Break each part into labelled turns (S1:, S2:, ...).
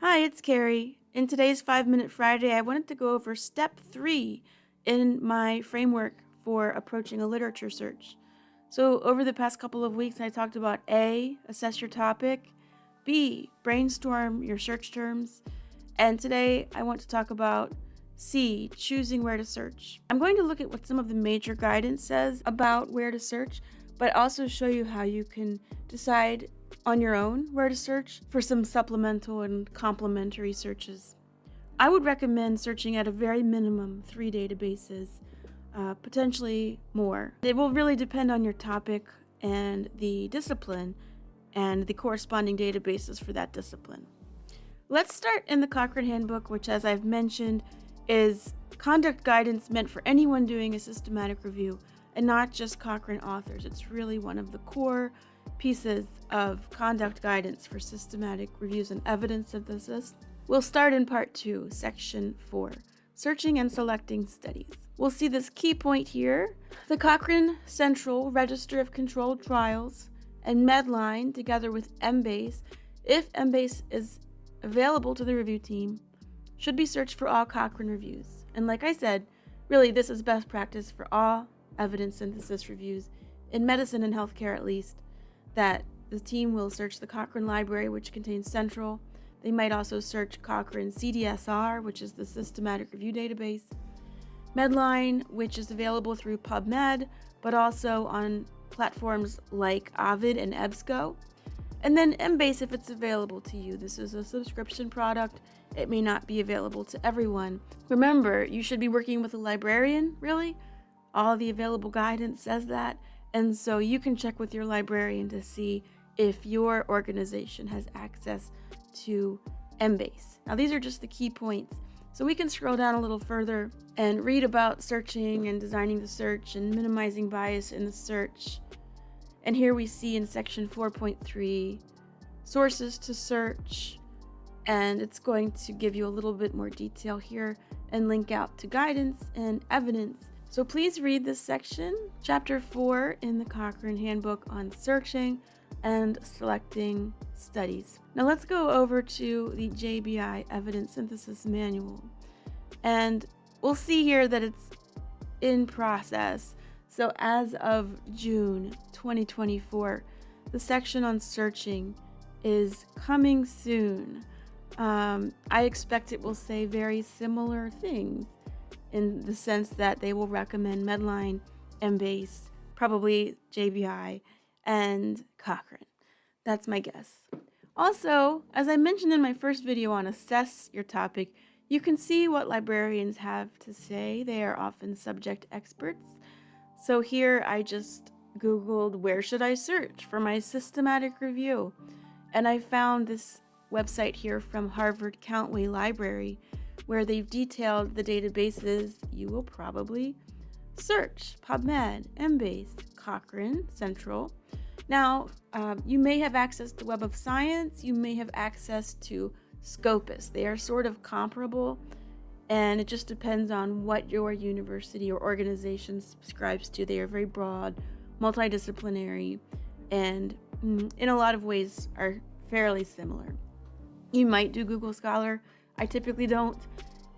S1: Hi, it's Carrie. In today's 5 Minute Friday, I wanted to go over step 3 in my framework for approaching a literature search. So, over the past couple of weeks, I talked about A, assess your topic, B, brainstorm your search terms, and today I want to talk about C, choosing where to search. I'm going to look at what some of the major guidance says about where to search, but also show you how you can decide on your own where to search for some supplemental and complementary searches. I would recommend searching at a very minimum 3 databases, potentially more. It will really depend on your topic and the discipline and the corresponding databases for that discipline. Let's start in the Cochrane Handbook, which, as I've mentioned, is conduct guidance meant for anyone doing a systematic review and not just Cochrane authors. It's really one of the core pieces of conduct guidance for systematic reviews and evidence synthesis. We'll start in part 2, section 4, searching and selecting studies. We'll see this key point here. The Cochrane Central Register of Controlled Trials and Medline, together with Embase, if Embase is available to the review team, should be searched for all Cochrane reviews. And like I said, really this is best practice for all evidence synthesis reviews, in medicine and healthcare at least, that the team will search the Cochrane library, which contains Central. They might also search Cochrane CDSR, which is the systematic review database, Medline, which is available through PubMed, but also on platforms like Ovid and EBSCO. And then Embase if it's available to you. This is a subscription product. It may not be available to everyone. Remember, you should be working with a librarian, really. All the available guidance says that. And so you can check with your librarian to see if your organization has access to Embase. Now, these are just the key points. So we can scroll down a little further and read about searching and designing the search and minimizing bias in the search. And here we see in section 4.3, sources to search, and it's going to give you a little bit more detail here and link out to guidance and evidence. So please read this section, chapter 4 in the Cochrane Handbook on searching and selecting studies. Now let's go over to the JBI Evidence Synthesis Manual. And we'll see here that it's in process. So as of June 2024, the section on searching is coming soon. I expect it will say very similar things in the sense that they will recommend Medline, Embase, probably JBI, and Cochrane. That's my guess. Also, as I mentioned in my first video on assess your topic, you can see what librarians have to say. They are often subject experts. So here I just Googled where should I search for my systematic review, and I found this website here from Harvard Countway Library where they've detailed the databases you will probably search: PubMed, Embase, Cochrane, Central. Now, you may have access to Web of Science, you may have access to Scopus. They are sort of comparable, and it just depends on what your university or organization subscribes to. They are very broad, multidisciplinary, and in a lot of ways are fairly similar. You might do Google Scholar. I typically don't.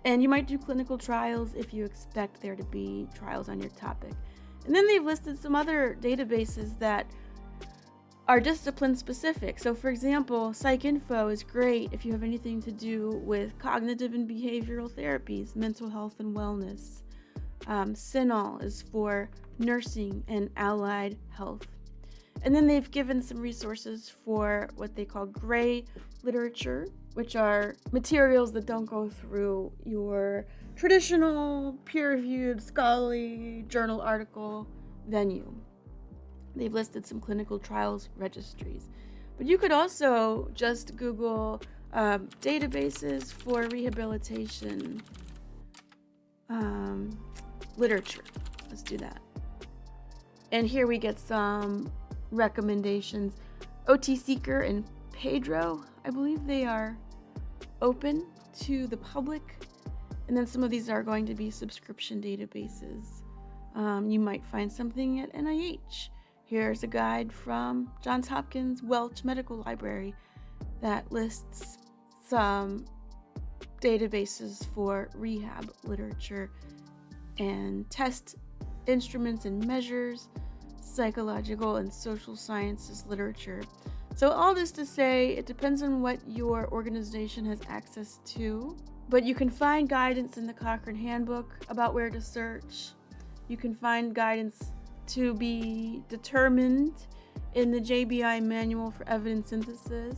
S1: And you might do clinical trials if you expect there to be trials on your topic. And then they've listed some other databases that are discipline specific. So for example, PsycInfo is great if you have anything to do with cognitive and behavioral therapies, mental health and wellness. CINAHL is for nursing and allied health. And then they've given some resources for what they call gray literature, which are materials that don't go through your traditional peer-reviewed scholarly journal article venue. They've listed some clinical trials registries. But you could also just Google databases for rehabilitation literature. Let's do that. And here we get some recommendations. OT Seeker and Pedro, I believe they are open to the public. And then some of these are going to be subscription databases. You might find something at NIH. Here's a guide from Johns Hopkins Welch Medical Library that lists some databases for rehab literature and test instruments and measures, psychological and social sciences literature. So all this to say, it depends on what your organization has access to, but you can find guidance in the Cochrane Handbook about where to search. You can find guidance to be determined in the JBI Manual for Evidence Synthesis.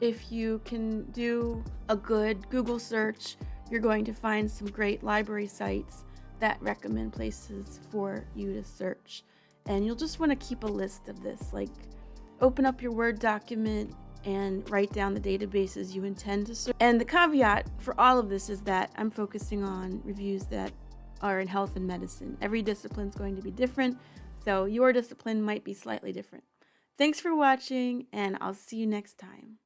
S1: If you can do a good Google search, you're going to find some great library sites that recommend places for you to search. And you'll just want to keep a list of this, like open up your Word document and write down the databases you intend to search. And the caveat for all of this is that I'm focusing on reviews that are in health and medicine. Every discipline is going to be different, so your discipline might be slightly different. Thanks for watching, and I'll see you next time.